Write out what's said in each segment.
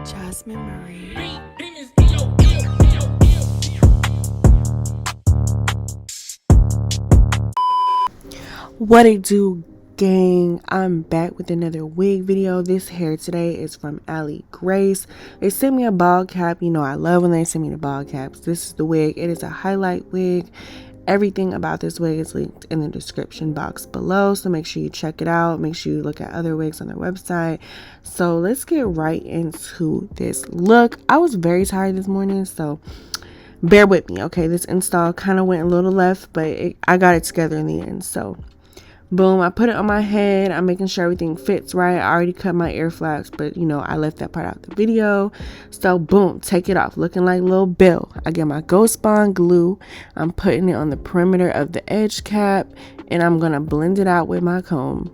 Jasmine Marie. What it do, gang? I'm back with another wig video. This hair today is from Allie Grace. They sent me a bald cap. You know I love when they send me the bald caps. This is the wig. It is a highlight wig. Everything about this wig is linked in the description box below, so make sure you check it out. Make sure you look at other wigs on their website. So let's get right into this look. I was very tired this morning, so bear with me, okay? This install kind of went a little left, but I got it together in the end. So boom, I put it on my head. I'm making sure everything fits right. I already cut my ear flaps, but you know, I left that part out the video. So boom, take it off, looking like Lil Bill. I get my Ghost Bond glue. I'm putting it on the perimeter of the edge cap, and I'm gonna blend it out with my comb.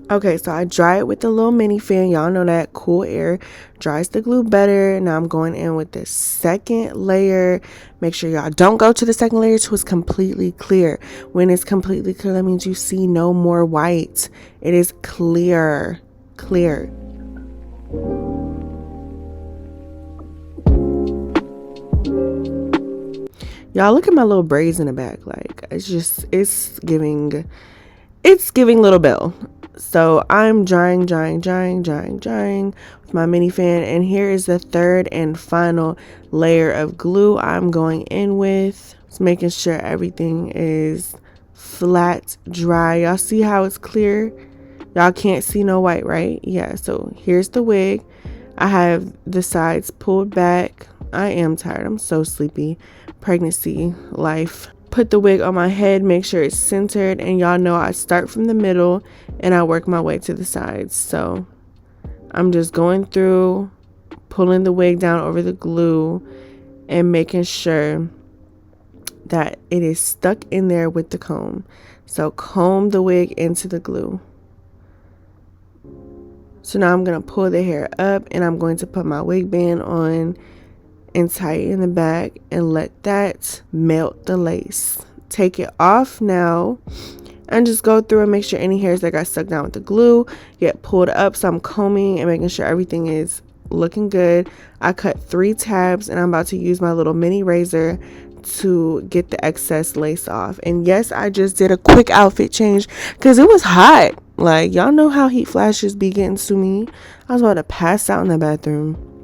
Okay, so I dry it with the little mini fan. Y'all know that cool air dries the glue better. Now I'm going in with the second layer. Make sure y'all don't go to the second layer till it's completely clear. When it's completely clear, that means you see no more white. It is clear. Y'all look at my little braids in the back. Like, it's giving Little Bill. So I'm drying with my mini fan, and here is the third and final layer of glue I'm going in with. Just making sure everything is flat, dry. Y'all see how it's clear? Y'all can't see no white, right? Yeah, so here's the wig. I have the sides pulled back. I am tired. I'm so sleepy. Pregnancy life. Put the wig on my head, make sure it's centered, and y'all know I start from the middle and I work my way to the sides. So I'm just going through, pulling the wig down over the glue and making sure that it is stuck in there with the comb. So comb the wig into the glue. So now I'm going to pull the hair up, and I'm going to put my wig band on and tighten the back and let that melt the lace. Take it off now and just go through and make sure any hairs that got stuck down with the glue get pulled up. So I'm combing and making sure everything is looking good. I cut 3 tabs, and I'm about to use my little mini razor to get the excess lace off. And yes, I just did a quick outfit change because it was hot. Like, y'all know how heat flashes be getting to me. I was about to pass out in the bathroom.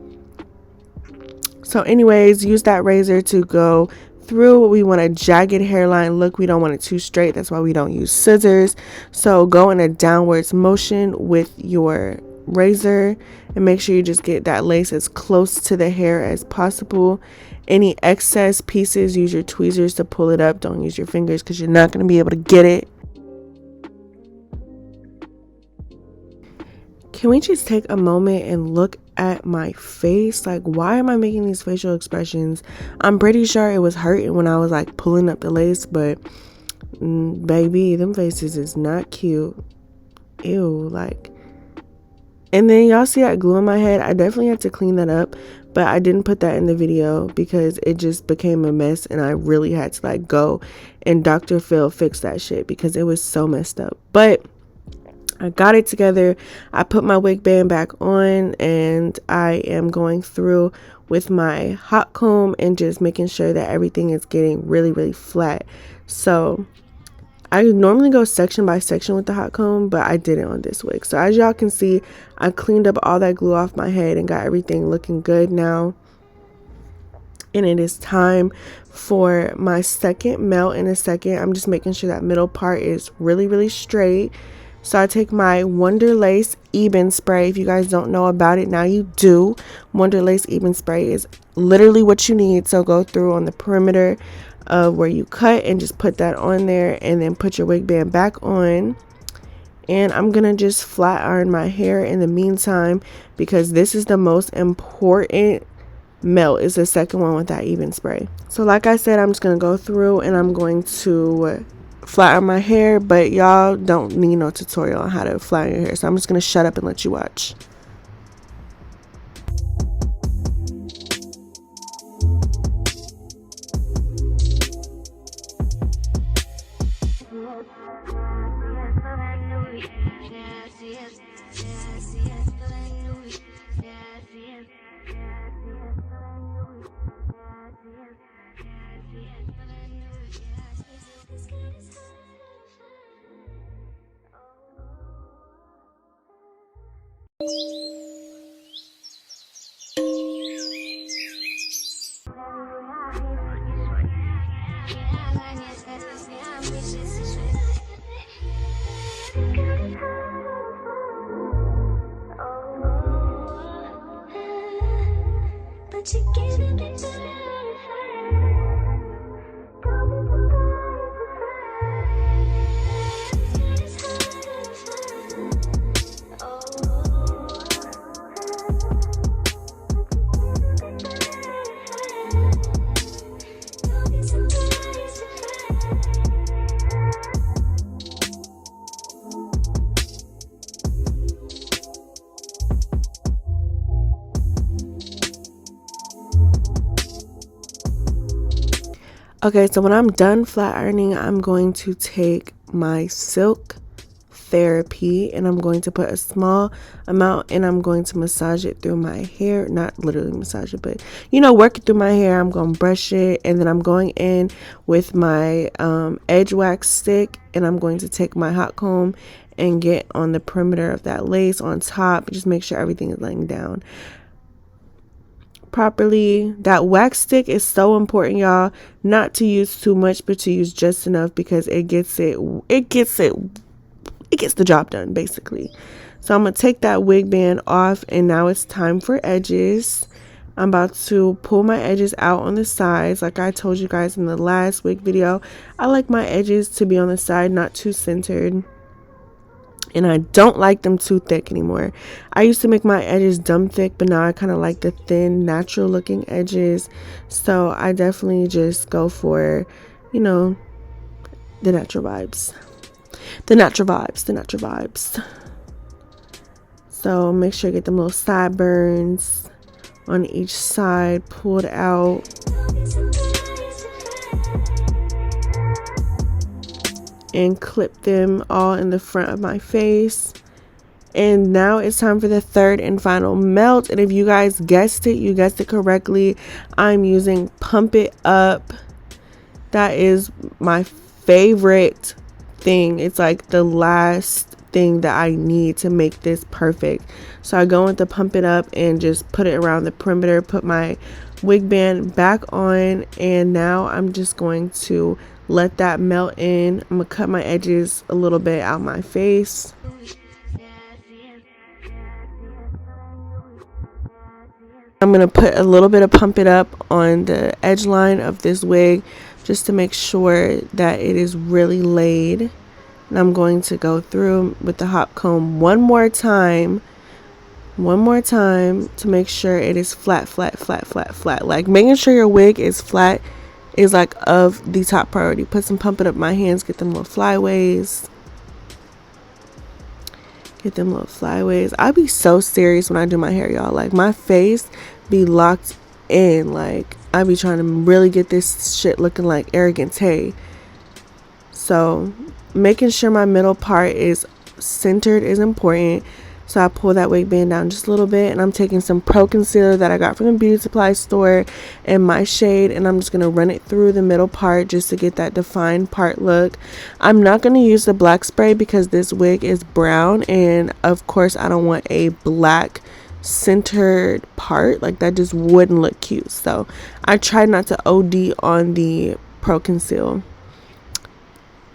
So anyways, use that razor to go through. We want a jagged hairline look. We don't want it too straight. That's why we don't use scissors. So go in a downwards motion with your razor and make sure you just get that lace as close to the hair as possible. Any excess pieces, use your tweezers to pull it up. Don't use your fingers because you're not going to be able to get it. Can we just take a moment and look at my face? Like, why am I making these facial expressions? I'm pretty sure it was hurting when I was like pulling up the lace, but baby, them faces is not cute. Ew, like. And then y'all see that glue in my head? I definitely had to clean that up, but I didn't put that in the video because it just became a mess, and I really had to like go and Dr. Phil fix that shit because it was so messed up. But I got it together. I put my wig band back on, and I am going through with my hot comb and just making sure that everything is getting really flat. So I normally go section by section with the hot comb, but I didn't on this wig. So as y'all can see, I cleaned up all that glue off my head and got everything looking good now. And it is time for my second melt in a second. I'm just making sure that middle part is really straight. So I take my Wonderlace Eben spray. If you guys don't know about it, now you do. Wonderlace Eben spray is literally what you need. So go through on the perimeter of where you cut and just put that on there, and then put your wig band back on. And I'm gonna just flat iron my hair in the meantime, because this is the most important melt, is the second one with that Eben spray. So like I said, I'm just gonna go through and I'm going to flat iron my hair, but y'all don't need no tutorial on how to flat iron your hair, so I'm just gonna shut up and let you watch. But you can't get Okay, so when I'm done flat ironing, I'm going to take my Silk Therapy and I'm going to put a small amount and I'm going to massage it through my hair. Not literally massage it, but you know, work it through my hair. I'm going to brush it, and then I'm going in with my edge wax stick, and I'm going to take my hot comb and get on the perimeter of that lace on top. Just make sure everything is laying down properly. That wax stick is so important, y'all, not to use too much, but to use just enough, because it gets the job done basically. So I'm gonna take that wig band off, and now it's time for edges. I'm about to pull my edges out on the sides. Like I told you guys in the last wig video, I like my edges to be on the side, not too centered. And I don't like them too thick anymore. I used to make my edges dumb thick, but now I kind of like the thin, natural looking edges. So I definitely just go for, you know, the natural vibes. The natural vibes. So make sure you get them little sideburns on each side pulled out. And clip them all in the front of my face. And now it's time for the third and final melt. And if you guys guessed it, you guessed it correctly. I'm using Pump It Up. That is my favorite thing. It's like the last thing that I need to make this perfect. So I go into Pump It Up and just put it around the perimeter, put my wig band back on, and now I'm just going to let that melt in. I'm gonna cut my edges a little bit out my face. I'm gonna put a little bit of Pump It Up on the edge line of this wig just to make sure that it is really laid. And I'm going to go through with the hot comb one more time to make sure it is flat. Like making sure your wig is flat is like of the top priority. Put some Pump It Up my hands, get them little flyaways. I be so serious when I do my hair, y'all. Like my face be locked in. Like I be trying to really get this shit looking like Arrogant Tay. So making sure my middle part is centered is important. So I pull that wig band down just a little bit, and I'm taking some Pro Concealer that I got from the beauty supply store in my shade, and I'm just going to run it through the middle part just to get that defined part look. I'm not going to use the black spray because this wig is brown, and of course I don't want a black centered part. Like that just wouldn't look cute. So I tried not to OD on the Pro Conceal.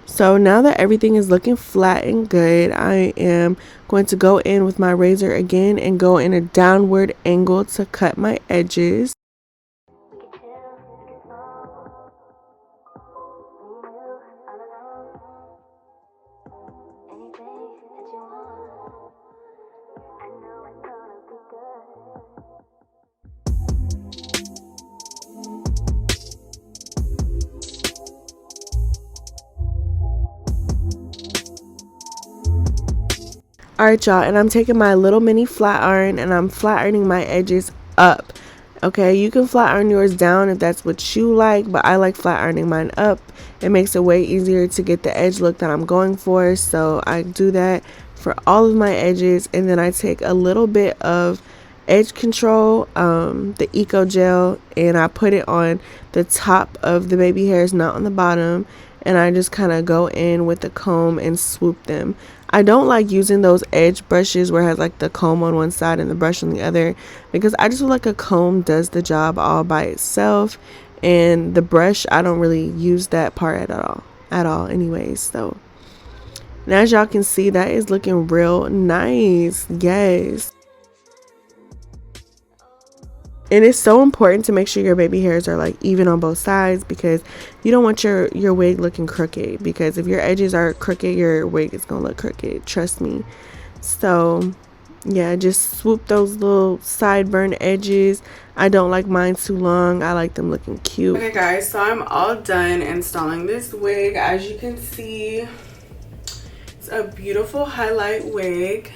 So now that everything is looking flat and good, I am going to go in with my razor again and go in a downward angle to cut my edges. Alright, y'all, and I'm taking my little mini flat iron and I'm flat ironing my edges up. Okay, you can flat iron yours down if that's what you like, but I like flat ironing mine up. It makes it way easier to get the edge look that I'm going for, so I do that for all of my edges. And then I take a little bit of edge control, the eco gel, and I put it on the top of the baby hairs, not on the bottom, and I just kind of go in with the comb and swoop them. I don't like using those edge brushes where it has like the comb on one side and the brush on the other, because I just feel like a comb does the job all by itself, and the brush, I don't really use that part at all anyways. So now, as y'all can see, that is looking real nice. Yes. And it's so important to make sure your baby hairs are like even on both sides, because you don't want your wig looking crooked, because if your edges are crooked, your wig is gonna look crooked, trust me. So yeah, just swoop those little sideburn edges. I don't like mine too long. I like them looking cute. Okay guys, so I'm all done installing this wig. As you can see, it's a beautiful highlight wig.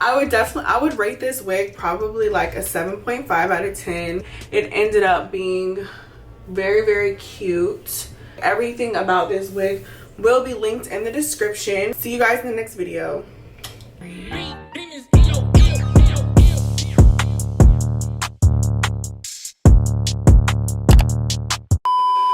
I would rate this wig probably like a 7.5 out of 10. It ended up being very, very cute. Everything about this wig will be linked in the description. See you guys in the next video.